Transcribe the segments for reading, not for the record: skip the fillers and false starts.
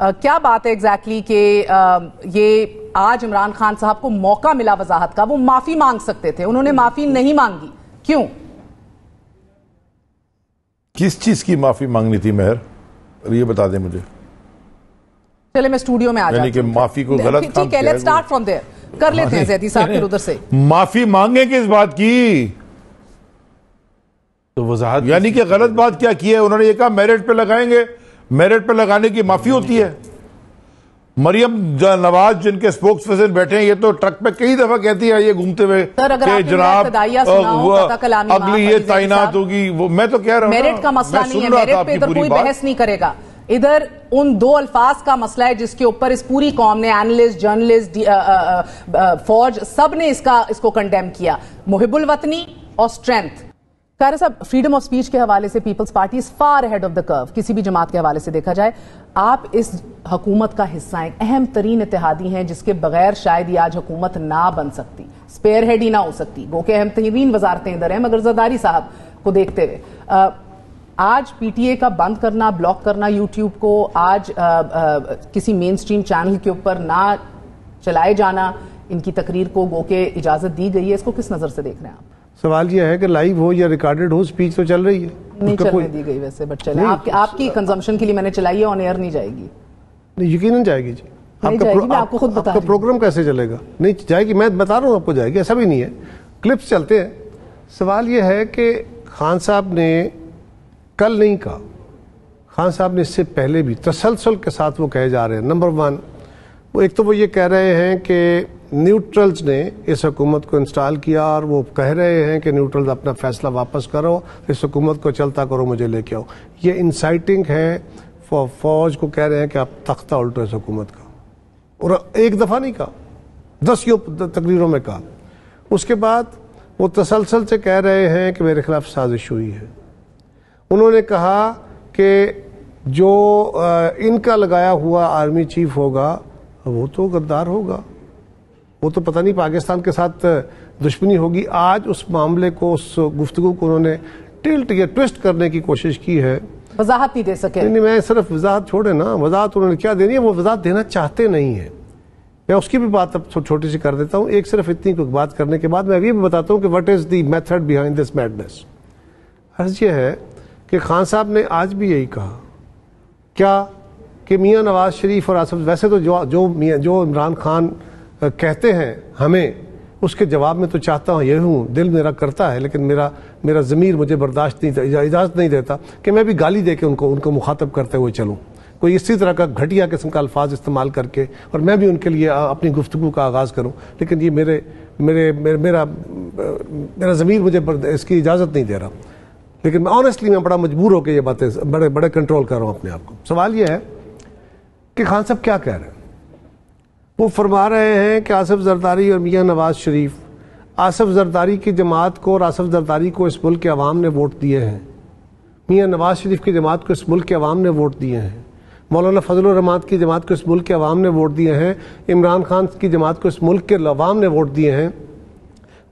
کیا بات ہے ایگزیکٹلی کہ یہ آج عمران خان صاحب کو موقع ملا وضاحت کا, وہ معافی مانگ سکتے تھے, انہوں نے معافی نہیں مانگی, کیوں؟ کس چیز کی معافی مانگنی تھی مہر, یہ بتا دیں مجھے. چلے میں اسٹوڈیو میں آ جاتا ہوں. یعنی کہ معافی کو غلط کام کیا ہے, لیٹس سٹارٹ فرام دیئر, کر لیتے ہیں زیدی صاحب پھر ادھر سے. معافی مانگیں کس بات کی, تو وضاحت یعنی کہ غلط بات کیا کی ہے انہوں نے. یہ کہا میرٹ پہ لگائیں گے, میرٹ پہ لگانے کی معافی ہوتی ہے. مریم نواز جن کے سپوکس پرسن بیٹھے ہیں, یہ تو ٹرک پہ کئی دفعہ کہتی ہے یہ گھومتے ہوئے کہ جناب اگلی یہ تعینات ہوگی. وہ میں تو کہہ رہا ہوں میرٹ کا مسئلہ نہیں ہے, میرٹ پہ ادھر کوئی بحث نہیں کرے گا. ادھر ان دو الفاظ کا مسئلہ ہے جس کے اوپر اس پوری قوم نے, اینالسٹ, جرنلسٹ, فوج, سب نے اس کو کنڈیم کیا, محب الوطنی اور سٹرینتھ. قاہرہ صاحب, فریڈم آف سپیچ کے حوالے سے Peoples Party is far head of the crowd, کسی بھی جماعت کے حوالے سے دیکھا جائے. آپ اس حکومت کا حصہ ہیں, اہم ترین اتحادی ہیں جس کے بغیر شاید یہ آج حکومت نہ بن سکتی, اسپیئر ہیڈ ہی نہ ہو سکتی, گو کہ اہم ترین وزارتیں ادھر ہیں. مگر زرداری صاحب کو دیکھتے ہوئے آج پی ٹی اے کا بند کرنا, بلاک کرنا یوٹیوب کو, آج کسی مین سٹریم چینل کے اوپر نہ چلائے جانا ان کی تقریر کو, گو کہ اجازت دی گئی ہے, اس کو کس نظر سے دیکھ رہے ہیں آپ؟ سوال یہ ہے کہ لائیو ہو یا ریکارڈڈ ہو, سپیچ تو چل رہی ہے. نہیں چلنے دی گئی ویسے, بٹ چلے آپ کی کنزمپشن کے لیے میں نے چلائی ہے, آن ایئر نہیں جائے گی. نہیں یقیناً جائے گی جی. آپ کو خود بتا, آپ کا پروگرام کیسے چلے گا؟ نہیں جائے گی, میں بتا رہا ہوں آپ کو جائے گی, ایسا بھی نہیں ہے. کلپس چلتے ہیں. سوال یہ ہے کہ خان صاحب نے کل نہیں کہا, خان صاحب نے اس سے پہلے بھی تسلسل کے ساتھ وہ کہے جا رہے ہیں. نمبر ون, وہ ایک تو وہ یہ کہہ رہے ہیں کہ نیوٹرلز نے اس حکومت کو انسٹال کیا, اور وہ کہہ رہے ہیں کہ نیوٹرلز اپنا فیصلہ واپس کرو, اس حکومت کو چلتا کرو, مجھے لے کے آؤ. یہ انسائٹنگ ہے, فوج کو کہہ رہے ہیں کہ آپ تختہ الٹو اس حکومت کا. اور ایک دفعہ نہیں کہا, 10 تقریروں میں کہا. اس کے بعد وہ تسلسل سے کہہ رہے ہیں کہ میرے خلاف سازش ہوئی ہے. انہوں نے کہا کہ جو ان کا لگایا ہوا آرمی چیف ہوگا وہ تو غدار ہوگا, وہ تو پتہ نہیں پاکستان کے ساتھ دشمنی ہوگی. آج اس معاملے کو, اس گفتگو کو انہوں نے ٹلٹ یا ٹوسٹ کرنے کی کوشش کی ہے. وضاحت نہیں دے سکے. نہیں, میں صرف وضاحت چھوڑے نا, وضاحت انہوں نے کیا دینی ہے, وہ وضاحت دینا چاہتے نہیں ہیں. میں اس کی بھی بات اب چھوٹی سی کر دیتا ہوں. ایک صرف اتنی کو بات کرنے کے بعد میں یہ بھی بتاتا ہوں کہ what is the method behind this madness. عرض یہ ہے کہ خان صاحب نے آج بھی یہی کہا کیا کہ میاں نواز شریف اور آصف, ویسے تو جو عمران خان کہتے ہیں ہمیں, اس کے جواب میں تو چاہتا ہوں یہ ہوں, دل میرا کرتا ہے, لیکن میرا ضمیر مجھے برداشت نہیں, اجازت نہیں دیتا کہ میں بھی گالی دے کے ان کو مخاطب کرتے ہوئے چلوں, کوئی اسی طرح کا گھٹیا قسم کا الفاظ استعمال کر کے, اور میں بھی ان کے لیے اپنی گفتگو کا آغاز کروں. لیکن یہ میرا ضمیر مجھے اس کی اجازت نہیں دے رہا. لیکن آنیسٹلی میں بڑا مجبور ہو کے یہ باتیں بڑے کنٹرول کر رہا ہوں اپنے آپ کو. سوال یہ ہے کہ خان صاحب کیا کہہ رہے ہیں. وہ فرما رہے ہیں کہ آصف زرداری اور میاں نواز شریف, آصف زرداری کی جماعت کو اور آصف زرداری کو اس ملک کے عوام نے ووٹ دیے ہیں, میاں نواز شریف کی جماعت کو اس ملک کے عوام نے ووٹ دیے ہیں, مولانا فضل الرحمان کی جماعت کو اس ملک کے عوام نے ووٹ دیے ہیں, عمران خان کی جماعت کو اس ملک کے عوام نے ووٹ دیے ہیں.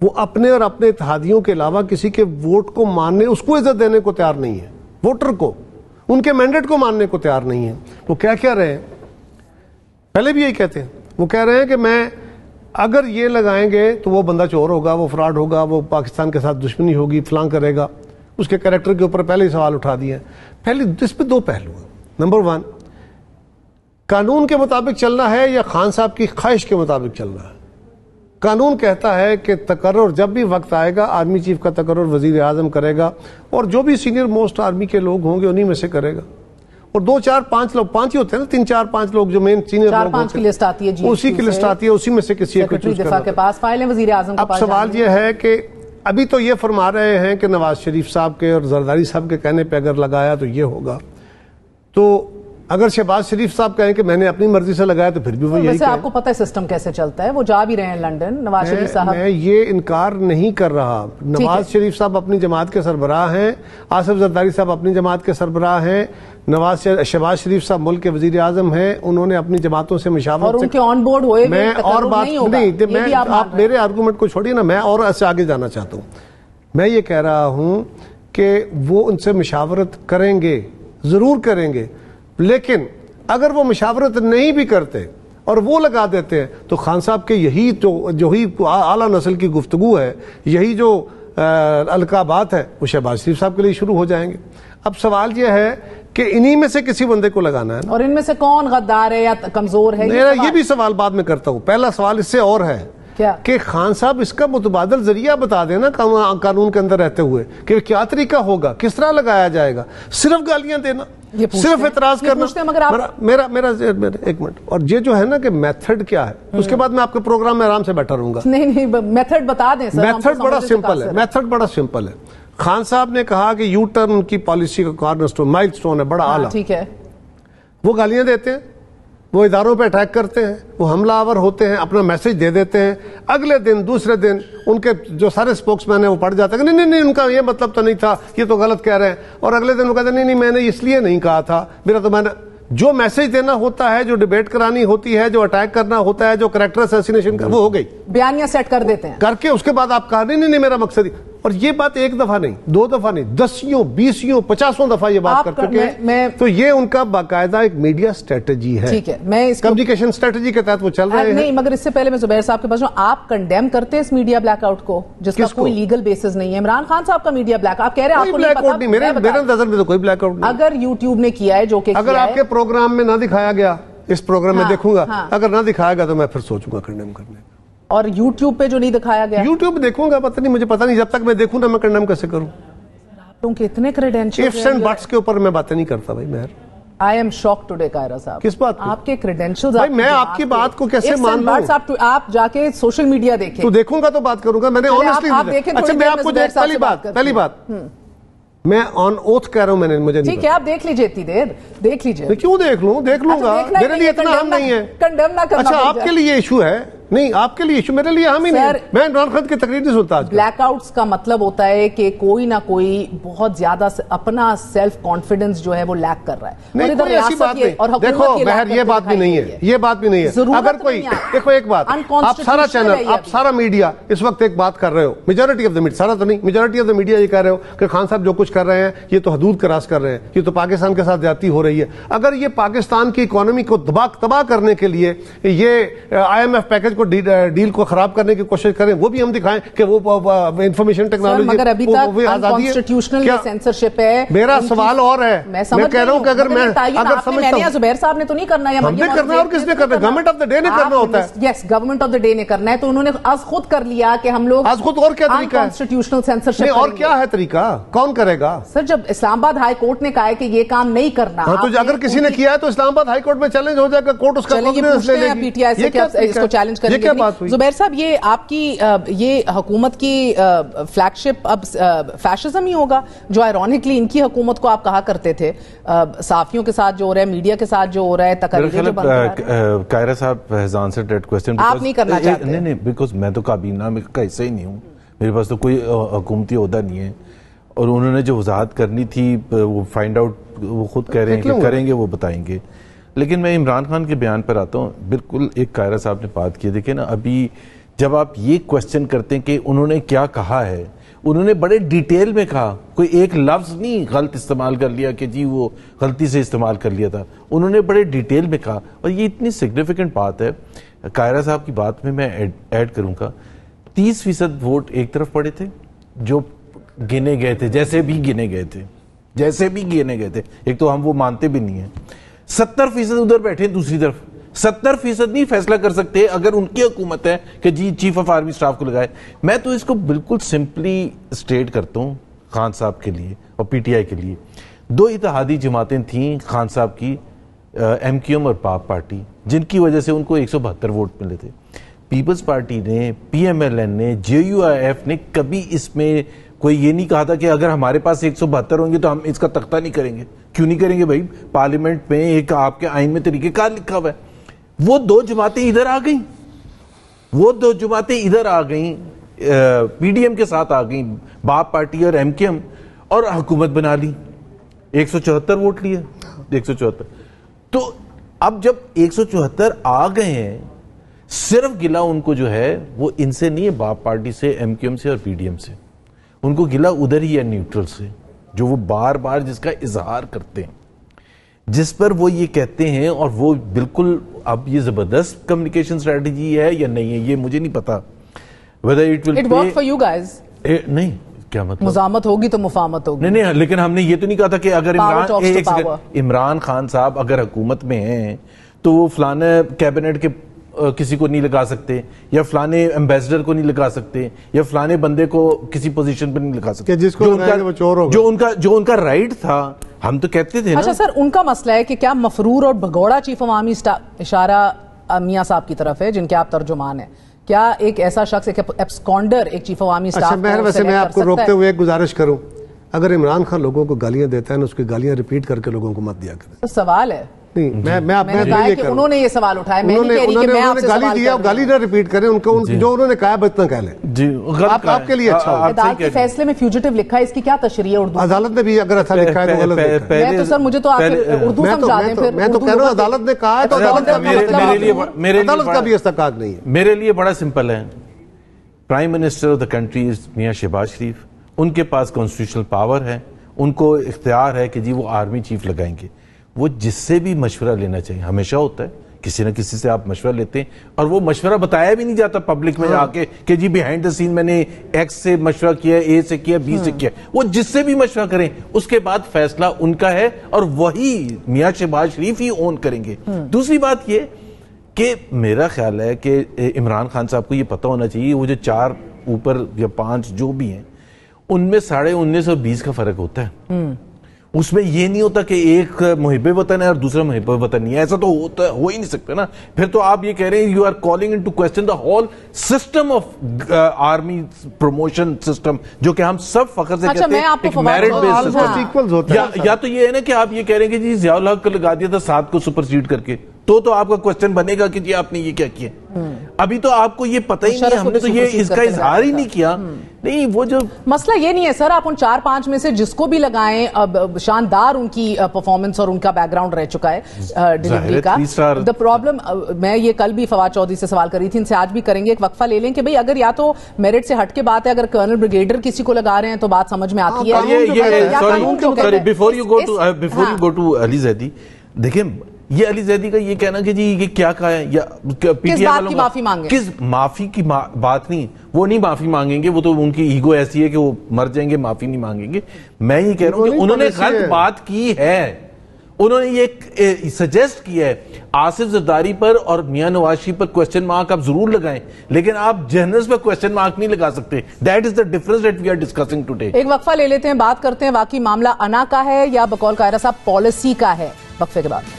وہ اپنے اور اپنے اتحادیوں کے علاوہ کسی کے ووٹ کو ماننے, اس کو عزت دینے کو تیار نہیں ہے, ووٹر کو, ان کے مینڈیٹ کو ماننے کو تیار نہیں ہے. وہ کیا کہہ رہے ہیں, پہلے بھی یہی کہتے ہیں. وہ کہہ رہے ہیں کہ میں اگر یہ لگائیں گے تو وہ بندہ چور ہوگا, وہ فراڈ ہوگا, وہ پاکستان کے ساتھ دشمنی ہوگی, فلاں کرے گا. اس کے کریکٹر کے اوپر پہلے ہی سوال اٹھا دیے ہیں. پہلے اس پہ دو پہلو ہیں. نمبر ون, قانون کے مطابق چلنا ہے یا خان صاحب کی خواہش کے مطابق چلنا ہے. قانون کہتا ہے کہ تقرر جب بھی وقت آئے گا, آرمی چیف کا تقرر وزیر اعظم کرے گا, اور جو بھی سینئر موسٹ آرمی کے لوگ ہوں گے انہی میں سے کرے گا. اور 2 4 5 لوگ, 5 ہی ہوتے ہیں نا, 3 4 5 لوگ جو مین سینئر لوگ ہوتے ہیں, 4 5 کی لسٹ آتی ہے جی, اسی کی لسٹ آتی ہے, اسی میں سے کسی ایک کو چوز کرنا کے پاس فائل ہے وزیر اعظم کے پاس. اب سوال یہ ہے کہ ابھی تو یہ فرما رہے ہیں کہ نواز شریف صاحب کے اور زرداری صاحب کے کہنے پہ اگر لگایا تو یہ ہوگا. تو اگر شہباز شریف صاحب کہیں کہ میں نے اپنی مرضی سے لگایا تو پھر بھی وہ یہی ویسے آپ کو پتہ ہے سسٹم کیسے چلتا ہے, وہ جا بھی رہے ہیں لنڈن نواز شریف صاحب. میں یہ انکار نہیں کر رہا. نواز شریف صاحب اپنی جماعت کے سربراہ ہیں, آصف زرداری صاحب اپنی جماعت کے سربراہ ہیں, شہباز شریف صاحب ملک کے وزیر اعظم ہیں, انہوں نے اپنی جماعتوں سے مشاورت اور ان کے آن بورڈ ہوئے. میں اور بات نہیں, میں آپ میرے آرگومنٹ کو چھوڑیے نا, میں اور ایسے آگے جانا چاہتا ہوں. میں یہ کہہ رہا ہوں کہ وہ ان سے مشاورت کریں گے, ضرور کریں گے, لیکن اگر وہ مشاورت نہیں بھی کرتے اور وہ لگا دیتے ہیں تو خان صاحب کے یہی جو ہی اعلیٰ نسل کی گفتگو ہے, یہی جو القابات ہے, وہ شہباز شریف صاحب کے لیے شروع ہو جائیں گے. اب سوال یہ ہے کہ انہی میں سے کسی بندے کو لگانا ہے, اور ان میں سے کون غدار ہے یا کمزور ہے. میرا یہ بھی سوال بعد میں کرتا ہوں. پہلا سوال اس سے اور ہے کہ خان صاحب اس کا متبادل ذریعہ بتا دینا قانون کے اندر رہتے ہوئے کہ کیا طریقہ ہوگا, کس طرح لگایا جائے گا. صرف گالیاں دینا, صرف اعتراض کرنا. میرا ایک منٹ, اور یہ جو ہے نا کہ میتھڈ کیا ہے, اس کے بعد میں آپ کے پروگرام میں آرام سے بیٹھا رہوں گا. نہیں میتھڈ بتا دیں سر. میتھڈ بڑا سمپل ہے, میتھڈ بڑا سمپل ہے. خان صاحب نے کہا کہ یو ٹرن ان کی پالیسی کا کارنر سٹون, مائل سٹون ہے, بڑا اعلیٰ. ٹھیک ہے, وہ گالیاں دیتے ہیں, وہ اداروں پہ اٹیک کرتے ہیں, وہ حملہ آور ہوتے ہیں, اپنا میسج دے دیتے ہیں. اگلے دن دوسرے دن ان کے جو سارے سپوکس مین ہیں وہ پڑھ جاتے ہیں کہ نہیں ان کا یہ مطلب تو نہیں تھا, یہ تو غلط کہہ رہے ہیں. اور اگلے دن وہ کہتے ہیں نہیں میں نے اس لیے نہیں کہا تھا, میرا تو میں نے جو میسج دینا ہوتا ہے, جو ڈیبیٹ کرانی ہوتی ہے, جو اٹیک کرنا ہوتا ہے, جو کریکٹر اسیسینیشن کا, وہ ہو گئی. بیانیہ سیٹ کر دیتے ہیں, کر کے اس کے بعد آپ کہا نہیں میرا مقصد ہی. اور یہ بات ایک دفعہ نہیں, دو دفعہ نہیں, 10 20 50 دفعہ یہ بات کر چکے ہیں. تو یہ ان کا باقاعدہ ایک میڈیا اسٹریٹجی ہے. ٹھیک ہے, میں اس کمیونیکیشن اسٹریٹجی کے تحت وہ چل رہے ہیں. نہیں, مگر اس سے پہلے میں زبیر صاحب کے پاس جاؤں, آپ کنڈیم کرتے ہیں اس میڈیا بلیک آؤٹ کو جس کا کوئی لیگل بیسس نہیں ہے. عمران خان صاحب کا میڈیا بلیک, آپ کہہ رہے ہیں آپ کو نہیں پتا. میرے نظر میں تو کوئی بلیک آؤٹ نہیں. اگر یوٹیوب نے کیا ہے جو کہ اگر آپ کے پروگرام میں نہ دکھایا گیا, اس پروگرام میں دیکھوں گا, اگر نہ دکھایا گا تو میں پھر سوچوں گا کنڈیم کرنے کا. اور یوٹیوب پہ جو نہیں دکھایا گیا, یوٹیوب دیکھوں گا, پتہ نہیں, مجھے پتہ نہیں, جب تک میں دیکھوں نا میں کنڈیم کیسے کروں. کیونکہ اتنے کریڈینشل ifs and buts کے اوپر میں باتیں نہیں کرتا بھائی. مہر آئی ایم شاک ٹوڈے قاہرہ صاحب. کس بات آپ کے کریڈینشلز, بھائی میں آپ کی بات کو کیسے مان لوں. آپ جا کے سوشل میڈیا دیکھیں. تو دیکھوں گا تو بات کروں گا. میں نے honestly, اچھا میں آپ کو پہلی بات میں آن اوتھ کہہ رہا ہوں, میں نے مجھے نہیں. ٹھیک ہے, آپ دیکھ لیجئے اتنی دیر, دیکھ لیجئے. کیوں دیکھ لوں گا, میرے لیے اتنا اہم نہیں ہے. کنڈیم نہ کرنا. اچھا آپ کے لیے ایشو ہے, نہیں آپ کے لیے ایشو, میرے لیے اہم ہی نہیں. میں عمران خان کی تقریر نہیں سنتا. بلیک آؤٹس کا مطلب ہوتا ہے کہ کوئی نہ کوئی بہت زیادہ اپنا سیلف کانفیڈنس جو ہے وہ لیک کر رہا ہے. نہیں کوئی ایسی بات نہیں. دیکھو بہر یہ بات بھی نہیں ہے, یہ بات بھی نہیں ہے. اگر کوئی دیکھو ایک بات, آپ سارا چینل, آپ سارا میڈیا اس وقت ایک بات کر رہے ہو, میجورٹی آف دا میڈیا, سارا تو نہیں, میجورٹی آف دا میڈیا یہ کہہ رہے ہو کہ خان صاحب جو کچھ کر رہے ہیں یہ تو حدود کراس کر رہے ہیں, یہ تو پاکستان کے ساتھ زیادتی ہو رہی ہے. اگر یہ پاکستان کی اکانومی کو تباہ کرنے کے لیے یہ IMF پیکج کو ڈیل کو خراب کرنے کی کوشش کریں, وہ بھی ہم دکھائیں کہ وہ انفارمیشن ٹیکنالوجی, مگر ابھی تک انکانسٹیٹیوشنل سینسرشپ ہے. میرا سوال اور ہے, میں کہہ رہا ہوں کہ اگر میں سمجھتا ہوں زبیر صاحب نے تو نہیں کرنا ہے, ہم نے کرنا ہے, اور کس نے کرنا ہے, گورنمنٹ آف دا ڈے نے کرنا ہوتا ہے. یس, گورنمنٹ آف دا ڈے نے کرنا ہے, تو انہوں نے آج خود کر لیا کہ ہم لوگ آج خود. اور کیا طریقہ ہے انکانسٹیٹیوشنل سینسرشپ, اور کیا ہے طریقہ, کون کرے گا سر؟ جب اسلام آباد ہائی کورٹ نے کہا ہے کہ یہ کام نہیں کرنا, تو اگر کسی نے کیا ہے تو اسلام آباد ہائی کورٹ میں چیلنج ہو جائے گا, کورٹ اس کا پی ٹی آئی سے اس کو چیلنج کریں گے. زبیر صاحب, یہ آپ کی یہ حکومت کی فلیگ شپ اب فیشزم ہی ہوگا, جو آئرونکلی ان کی حکومت کو آپ کہا کرتے تھے, صحافیوں کے ساتھ جو ہو رہا ہے, میڈیا کے ساتھ جو ہو رہا ہے, تقریریں جو بن رہا ہے. قاہرہ صاحب has answered that question. آپ نہیں کرنا چاہتے. نہیں, بیکاز میں تو کابینہ میں کا حصہ ہی نہیں ہوں, میرے پاس تو کوئی حکومتی عہدہ نہیں ہے, اور انہوں نے جو وضاحت کرنی تھی وہ فائنڈ آؤٹ وہ خود کہہ رہے ہیں کہ کریں گے, وہ بتائیں گے. لیکن میں عمران خان کے بیان پر آتا ہوں. بالکل ایک قاہرہ صاحب نے بات کی, دیکھیں نا, ابھی جب آپ یہ کوشچن کرتے ہیں کہ انہوں نے کیا کہا ہے, انہوں نے بڑے ڈیٹیل میں کہا, کوئی ایک لفظ نہیں غلط استعمال کر لیا کہ جی وہ غلطی سے استعمال کر لیا تھا, انہوں نے بڑے ڈیٹیل میں کہا. اور یہ اتنی سگنیفیکنٹ بات ہے. قاہرہ صاحب کی بات میں ایڈ کروں گا, 30% ووٹ ایک طرف پڑے تھے جو گنے گئے تھے, جیسے بھی گنے گئے تھے, ایک تو ہم وہ مانتے بھی نہیں ہیں. 70% ادھر بیٹھے دوسری طرف, 70% نہیں فیصلہ کر سکتے اگر ان کی حکومت ہے کہ جی چیف آف آرمی سٹاف کو لگائے. میں تو اس کو بالکل سمپلی اسٹیٹ کرتا ہوں خان صاحب کے لیے اور پی ٹی آئی کے لیے. 2 اتحادی جماعتیں تھیں خان صاحب کی, MQM اور پاپ پارٹی, جن کی وجہ سے ان کو 172 ووٹ ملے تھے. پیپلز پارٹی نے, PMLN نے, JUIF نے کبھی اس میں کوئی یہ نہیں کہا تھا کہ اگر ہمارے پاس 172 ہوں گے تو ہم اس کا تختہ نہیں کریں گے. کیوں نہیں کریں گے بھائی, پارلیمنٹ میں ایک آپ کے آئین میں طریقہ کار لکھا ہوا ہے. وہ 2 جماعتیں ادھر آ گئیں, PDM کے ساتھ آ گئیں, باپ پارٹی اور MQM, اور حکومت بنا لی, 174 ووٹ لیے, 174. تو اب جب 174 آ گئے ہیں, صرف گلا ان کو جو ہے وہ ان سے نہیں ہے, باپ پارٹی سے, MQM سے اور PDM سے, ان کو گلا ادھر ہی ہے نیوٹرل سے, جو وہ بار بار جس کا اظہار کرتے ہیں. جس پر وہ یہ کہتے ہیں، اور وہ بالکل اب یہ زبردست کمیونیکیشن اسٹریٹجی ہے یا نہیں ہے یہ مجھے نہیں پتا. whether it will It worked for you guys. نہیں کیا مطلب مزاحمت ہوگی تو مفاہمت ہوگی. نہیں، لیکن ہم نے یہ تو نہیں کہا تھا کہ اگر عمران خان صاحب اگر حکومت میں ہیں تو وہ فلانے کیبنٹ کے کسی کو نہیں لگا سکتے، یا فلانے ایمبیسڈر کو نہیں لگا سکتے، یا فلانے بندے کو کسی پوزیشن پر نہیں لگا سکتے، جو ان کا رائٹ تھا. ہم تو کہتے تھے. اچھا سر، ان کا مسئلہ ہے کہ کیا مفرور اور بھگوڑا چیف عوامی اشارہ میاں صاحب کی طرف ہے جن کے آپ ترجمان ہیں، کیا ایک ایسا شخص ایک ایبسکونڈر ایک چیف عوامی اسٹاف؟ ویسے میں آپ کو روکتے ہوئے ایک گزارش کروں، اگر عمران خان لوگوں کو گالیاں دیتا ہے نا، اس کی گالیاں ریپیٹ کر کے لوگوں کو مت دیا کریں. سوال ہے. انہوں نے یہ سوال اٹھایا، میں نہیں کہہ رہی کہ میں آپ سے سوال کر رہی ہوں. گالی نہ ریپیٹ کریں، ان کو جو انہوں نے کہا ہے اتنا کہہ لیں. جی آپ کے لیے اچھا ہوگا. عدالت کے فیصلے میں فیوجیٹو لکھا ہے، اس کی کیا تشریح ہے اردو؟ عدالت نے بھی اگر ایسا لکھا ہے تو غلط ہے. میں تو سر مجھے تو آپ اردو سمجھا دیں پھر. میں تو کہہ رہا ہوں عدالت نے کہا ہے تو عدالت کا بھی استحقاق نہیں ہے. میرے لیے بڑا سمپل ہے. Prime minister of the country میاں شہباز شریف، ان کے پاس کانسٹیٹیوشنل پاور ہے، ان کو اختیار ہے کہ جی وہ آرمی چیف لگائیں گے. وہ جس سے بھی مشورہ لینا چاہیے، ہمیشہ ہوتا ہے کسی نہ کسی سے آپ مشورہ لیتے ہیں، اور وہ مشورہ بتایا بھی نہیں جاتا پبلک میں آ کے کہ جی بیہائنڈ دا سین میں نے ایکس سے مشورہ کیا، اے سے کیا، بی سے کیا. وہ جس سے بھی مشورہ کریں اس کے بعد فیصلہ ان کا ہے، اور وہی میاں شہباز شریف ہی اون کریں گے. دوسری بات یہ کہ میرا خیال ہے کہ عمران خان صاحب کو یہ پتہ ہونا چاہیے وہ جو 4 اوپر یا 5 جو بھی ہیں ان میں 19.5 اور 20 کا فرق ہوتا ہے. اس میں یہ نہیں ہوتا کہ ایک محب وطن ہے اور دوسرا محب وطن نہیں ہے. ایسا تو ہو ہی نہیں سکتا نا. پھر تو آپ یہ کہہ رہے ہیں you are calling into question the whole system of army promotion system, جو کہ ہم سب فخر سے کہتے ہیں ایک میرٹ بیس سسٹم. یا تو یہ ہے نا کہ آپ یہ کہہ رہے ہیں کہ جی ضیاء الحق کو لگا دیا تھا 7 کو سپرسیڈ کر کے، تو آپ کا کوسچن بنے گا کہ جی آپ نے یہ کیا کیا. ابھی تو آپ کو یہ پتہ ہی نہیں ہے، ہم نے تو یہ اس کا اظہار ہی نہیں کیا. نہیں، وہ جو مسئلہ یہ نہیں ہے سر، آپ ان 4-5 میں سے جس کو بھی لگائیں، شاندار ان کی پرفارمنس اور ان کا بیک گراؤنڈ رہ چکا ہے ڈیلیوری کا. دا پرابلم، میں یہ کل بھی فواد چودھری سے سوال کر رہی تھی، ان سے آج بھی کریں گے. ایک وقفہ لے لیں کہ بھئی اگر یا تو میرٹ سے ہٹ کے بات ہے، اگر کرنل بریگیڈر کسی کو لگا رہے ہیں تو بات سمجھ میں آتی ہے. بیفور یو گو ٹو علی زیدی، دیکھیں یہ علی زیدی کا یہ کہنا کہ جی یہ کیا کہا ہے، یا کس بات کی معافی مانگیں؟ کس معافی کی بات نہیں، وہ نہیں معافی مانگیں گے، وہ تو ان کی ایگو ایسی ہے کہ وہ مر جائیں گے، معافی نہیں مانگیں گے. میں یہ کہہ رہا ہوں کہ انہوں نے غلط بات کی ہے. انہوں نے یہ سجیسٹ کیا ہے آصف زرداری پر اور میاں نواز شریف پر کوسچن مارک آپ ضرور لگائیں، لیکن آپ جرنلز پر کوسچن مارک نہیں لگا سکتے. That is the difference that we are discussing today. ایک وقفہ لے لیتے ہیں، بات کرتے ہیں واقعی معاملہ انا کا ہے یا بقول قاہرہ صاحب پالیسی کا ہے. وقفے کے بعد